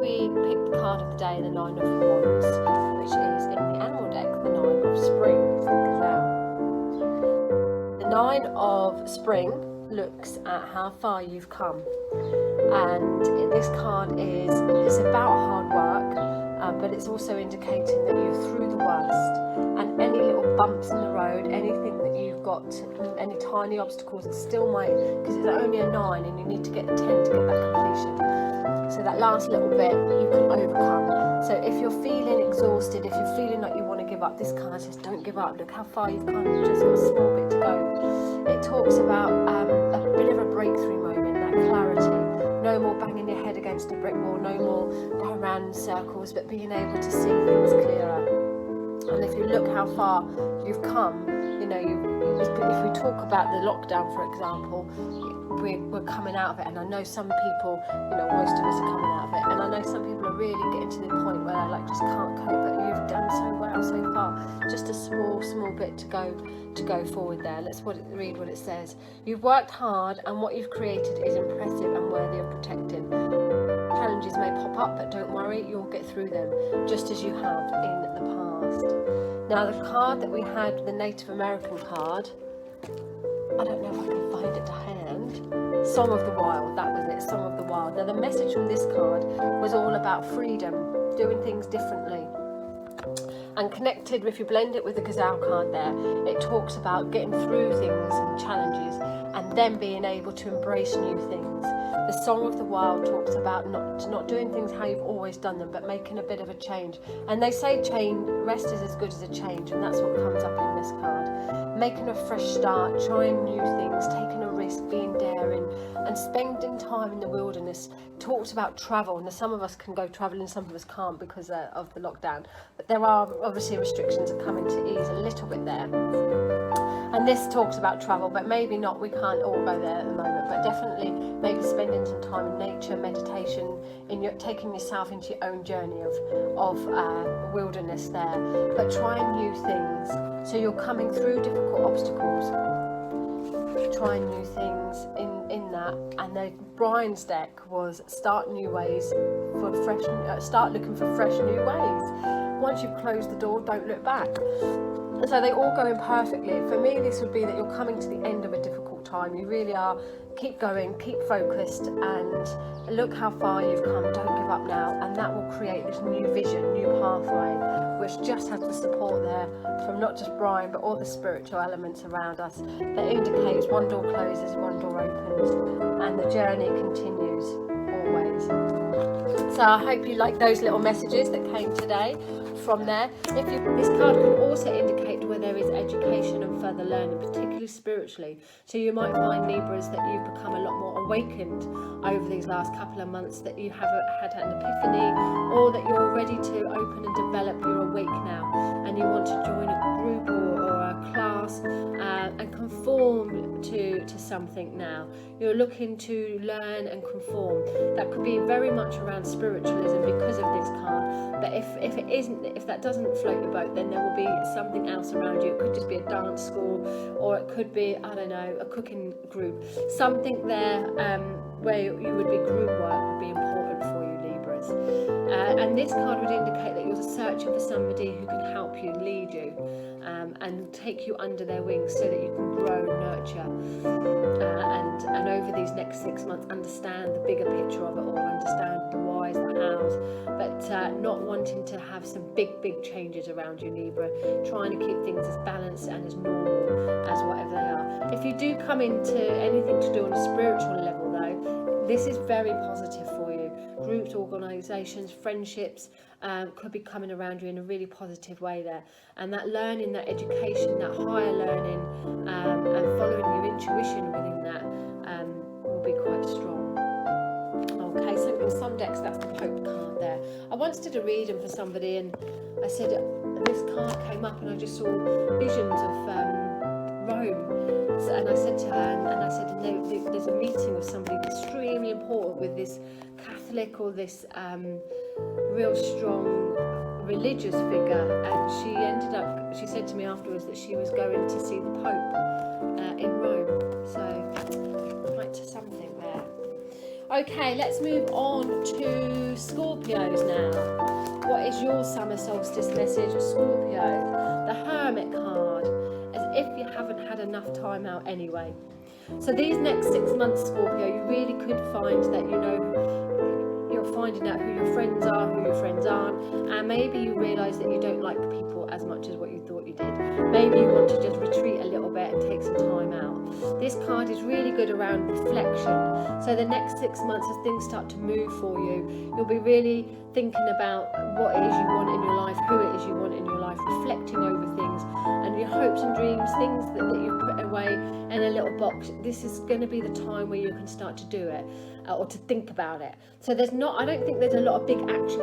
we pick the card of the day, the Nine of Wands, which is in the animal deck, the Nine of Spring. It's the Gazelle. The Nine of Spring looks at how far you've come, and this card it's about hard work, but it's also indicating that you're through the worst, and any little bumps in the road, anything that you've got, any tiny obstacles, it still might, because it's only a 9 and you need to get the 10 to get that completion. So that last little bit you can overcome. So if you're feeling exhausted, if you're feeling like you want to give up, this card says don't give up. Look how far you've come, you've just got a small bit to go. It talks about a bit of a breakthrough moment, that clarity. No more banging your head against a brick wall, no more going around in circles, but being able to see things clearer. And if you look how far you've come, you know, if we talk about the lockdown, for example, we're coming out of it, and I know some people, you know, most of us are coming out of it, and I know some people are really getting to the point where they like just can't cope, but you've done so well so far. Just a small bit to go forward there. Let's read what it says. You've worked hard, and what you've created is impressive and worthy of protecting. Challenges may pop up, but don't worry, you'll get through them, just as you have in the past. Now the card that we had, the Native American card, I don't know if I can find it to hand. Song of the Wild, that was it, Song of the Wild. Now the message from this card was all about freedom, doing things differently. And connected, if you blend it with the Gazelle card there, it talks about getting through things and challenges and then being able to embrace new things. The Song of the Wild talks about not doing things how you've always done them, but making a bit of a change. And they say rest is as good as a change, and that's what comes up in this card. Making a fresh start, trying new things, taking a risk, being daring, and spending time in the wilderness. Talks about travel, and some of us can go travelling, some of us can't because of the lockdown. But there are obviously restrictions are coming to ease a little bit there. And this talks about travel, but maybe not, we can't all go there at the moment, but definitely maybe spending some time in nature, meditation, taking yourself into your own journey of wilderness there, but trying new things. So you're coming through difficult obstacles, trying new things in that. And Brian's deck was start new ways start looking for fresh new ways. Once you've closed the door, don't look back. So they all go in perfectly. For me, this would be that you're coming to the end of a difficult time. You really are. Keep going, keep focused, and look how far you've come. Don't give up now, and that will create this new vision, new pathway, which just has the support there from not just Brian, but all the spiritual elements around us that indicates one door closes, one door opens, and the journey continues always. So I hope you like those little messages that came today from there. This card can also indicate where there is education and further learning, particularly spiritually. So you might find, Libras, that you've become a lot more awakened over these last couple of months, that you have had an epiphany, or that you're ready to open and develop. You're awake now and you want to join a group or a class and conform to something now. You're looking to learn and conform. That could be very much around spiritualism because of this card, but if that doesn't float your boat, then there will be something else around you. It could just be a dance school, or it could be, I don't know, a cooking group. Something there where you would be group work would be important for you, Libras. And this card would indicate that you're searching for somebody who can help you, lead you, and take you under their wings so that you can grow and nurture. And over these next 6 months, understand the bigger picture of it all, understand the whys, the hows, but not wanting to have some big changes around you, Libra. Trying to keep things as balanced and as normal as whatever they are. If you do come into anything to do on a spiritual level, though, this is very positive for you. Groups, organisations, friendships could be coming around you in a really positive way there. And that learning, that education, that higher learning, and following your intuition within that will be quite strong. Okay, so in some decks, that's the Pope card there. I once did a reading for somebody, and I said this card came up, and I just saw visions of Rome. And I said to her, and I said, there's a meeting of somebody extremely important with this Catholic or this real strong religious figure. And she said to me afterwards that she was going to see the Pope in Rome. So quite something there. Okay, let's move on to Scorpios now. What is your summer solstice message, Scorpio? The Hermit card, as if you haven't had enough time out anyway. So these next 6 months, Scorpio, you really could find that, you know, you're finding out who your friends are, who your friends aren't, and maybe you realise that you don't like people as much as what you thought you did. Maybe you want to just retreat a little bit and take some time out. This card is really good around reflection. So the next 6 months, as things start to move for you, you'll be really thinking about what it is you want in your life, who it is you want in your life, reflecting over things and your hopes and dreams, things that you've put away in a little box. This is going to be the time where you can start to do it or to think about it. So I don't think there's a lot of big action